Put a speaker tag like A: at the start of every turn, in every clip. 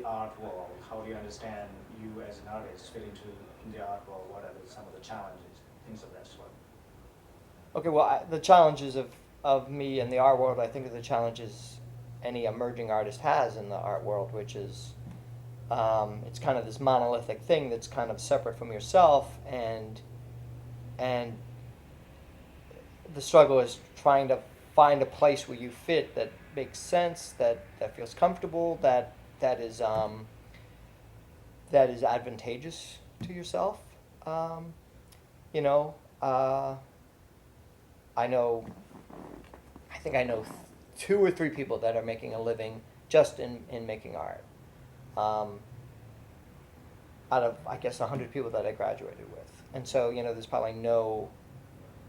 A: the art world, how do you understand you as an artist fit into in the art world? What are some of the challenges, things of that sort?
B: Okay, well, the challenges of me in the art world, I think, are the challenges any emerging artist has in the art world, which is it's kind of this monolithic thing that's kind of separate from yourself, and the struggle is trying to find a place where you fit that makes sense, that feels comfortable, that is that is advantageous to yourself. Um, you know, uh, I know, I think I know two or three people that are making a living just in making art. Um, Out of, I guess, 100 people that I graduated with. And so, there's probably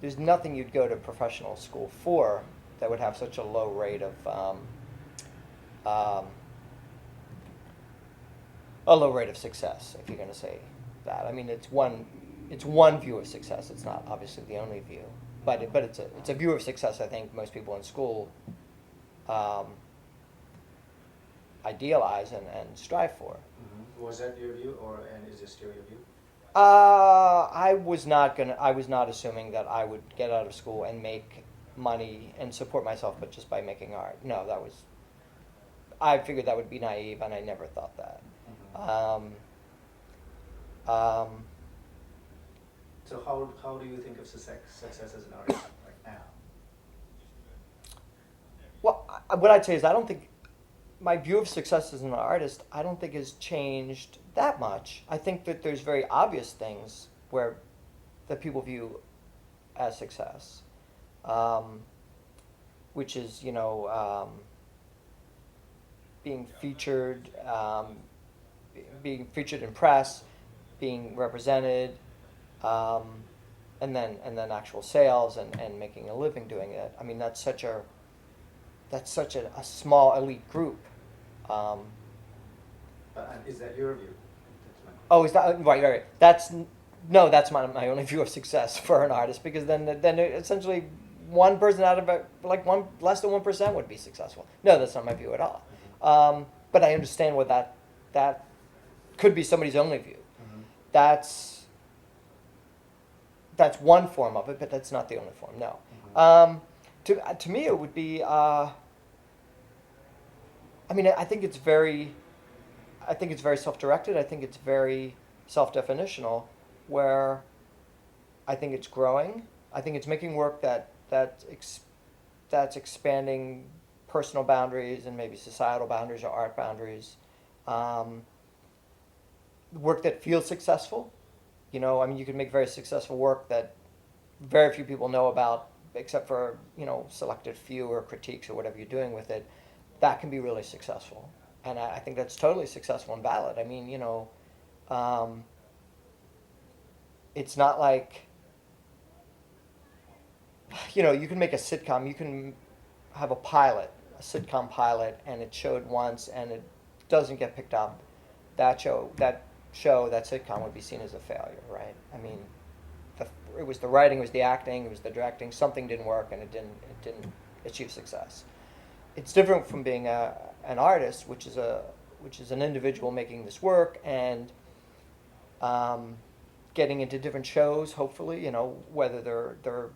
B: there's nothing you'd go to professional school for that would have such a low rate of, um, success, if you're going to say that. I mean, it's one view of success. It's not obviously the only view, but it's a view of success. I think most people in school um, idealize and strive for.
A: Mm-hmm. Was that your view, or and is this still your view?
B: I was not assuming that I would get out of school and make money and support myself, but just by making art. No, I figured that would be naive, and I never thought that.
A: Mm-hmm.
B: Um, um,
A: So how do you think of success as an artist right now?
B: well, what I'd say is I don't think my view of success as an artist, I don't think has changed that much. I think that there's very obvious things where that people view as success, um, which is being featured, being featured in press, being represented, um, and then actual sales and making a living doing it. I mean, that's such a small elite group. Um,
A: And is that your view? That's my
B: oh, is that right? Right. That's my only view of success for an artist, because then essentially one person out of like one less than 1% would be successful. No, that's not my view at all.
A: question.
B: But I understand what that could be somebody's only view.
A: Mm-hmm.
B: That's that's one form of it, but that's not the only form. No.
A: Mm-hmm.
B: To me, it would be. I mean, I think it's very self-directed. I think it's very self-definitional, where I think it's growing. I think it's making work that's expanding personal boundaries and maybe societal boundaries or art boundaries. Um, Work that feels successful. I mean, you can make very successful work that very few people know about, except for selected few or critiques or whatever you're doing with it. That can be really successful, and I think that's totally successful and valid. I mean, um, it's not like you can make a sitcom. You can have a sitcom pilot, and it showed once, and it doesn't get picked up. That sitcom would be seen as a failure, right? I mean, it was the writing, it was the acting, it was the directing. Something didn't work, and it didn't achieve success. It's different from being an artist, which is an individual making this work and um, getting into different shows. Hopefully, whether they're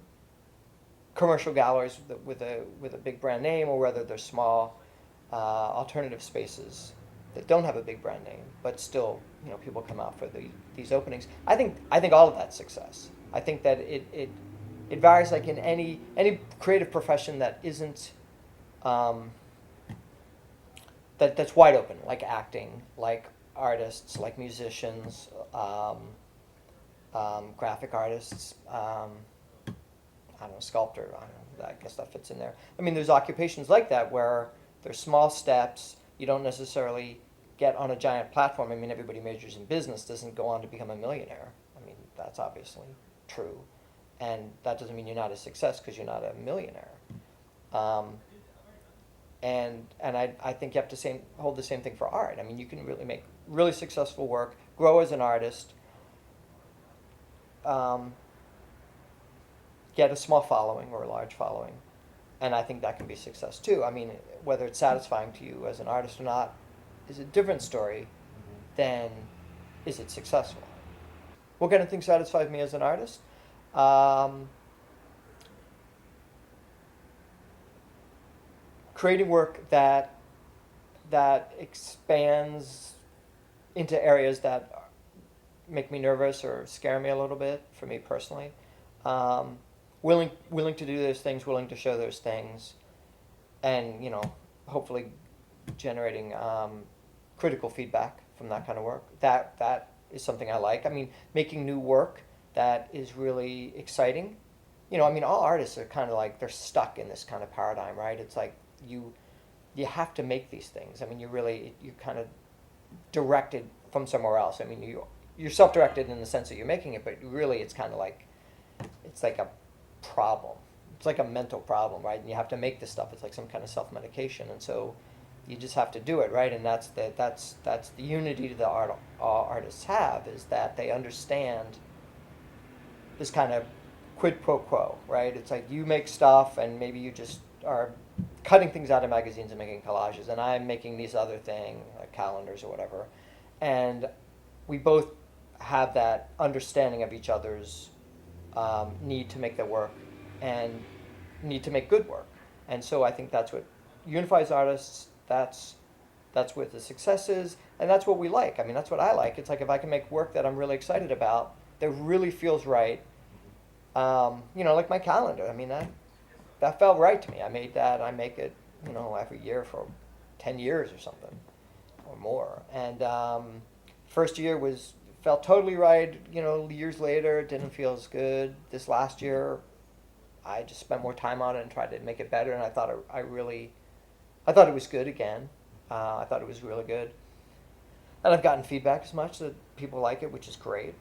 B: commercial galleries with a big brand name, or whether they're small alternative spaces that don't have a big brand name, but still people come out for these openings. I think all of that's success. I think that it varies, like in any creative profession that isn't um, that's wide open, like acting, like artists, like musicians, graphic artists. I don't know, sculptor. I don't know, I guess that fits in there. I mean, there's occupations like that where there's small steps. You don't necessarily get on a giant platform. I mean, everybody majors in business doesn't go on to become a millionaire. I mean, that's obviously true, and that doesn't mean you're not a success because you're not a millionaire. Um, and I think you have to hold the same thing for art. I mean, you can really make really successful work, grow as an artist, um, get a small following or a large following, and I think that can be success too. I mean, whether it's satisfying to you as an artist or not, is a different story
A: Mm-hmm.
B: than is it successful. What kind of thing satisfies me as an artist? Creating work that expands into areas that make me nervous or scare me a little bit. For me personally, um, willing to do those things, willing to show those things, and hopefully generating critical feedback from that kind of work. That is something I like. I mean, making new work that is really exciting. I mean, all artists are kind of like they're stuck in this kind of paradigm, right? It's like you have to make these things. I mean, you're kind of directed from somewhere else. I mean, you're self-directed in the sense that you're making it, but really it's kind of like it's like a problem. It's like a mental problem, right? And you have to make this stuff. It's like some kind of self-medication, and so you just have to do it, right? And that's the unity that all artists have, is that they understand this kind of quid pro quo, right? It's like you make stuff, and maybe you just are cutting things out of magazines and making collages, and I'm making these other thing, like calendars or whatever, and we both have that understanding of each other's need to make their work and need to make good work, and so I think that's what unifies artists. That's what the success is, and that's what we like. I mean, that's what I like. It's like if I can make work that I'm really excited about, that really feels right. Like my calendar. I mean, that felt right to me. I made that. I make it, every year for 10 years or something, or more. And first year felt totally right. Years later, it didn't feel as good. This last year, I just spent more time on it and tried to make it better. And I thought I thought it was good again. I thought it was really good. And I've gotten feedback as much that people like it, which is great.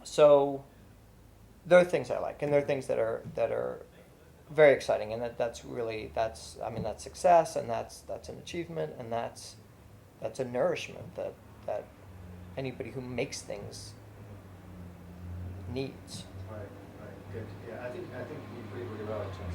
B: So there are things I like, and there are things that are very exciting, and that's success, and that's an achievement, and that's a nourishment that anybody who makes things needs.
A: Right, right, good. Yeah, I think you put it really well in terms of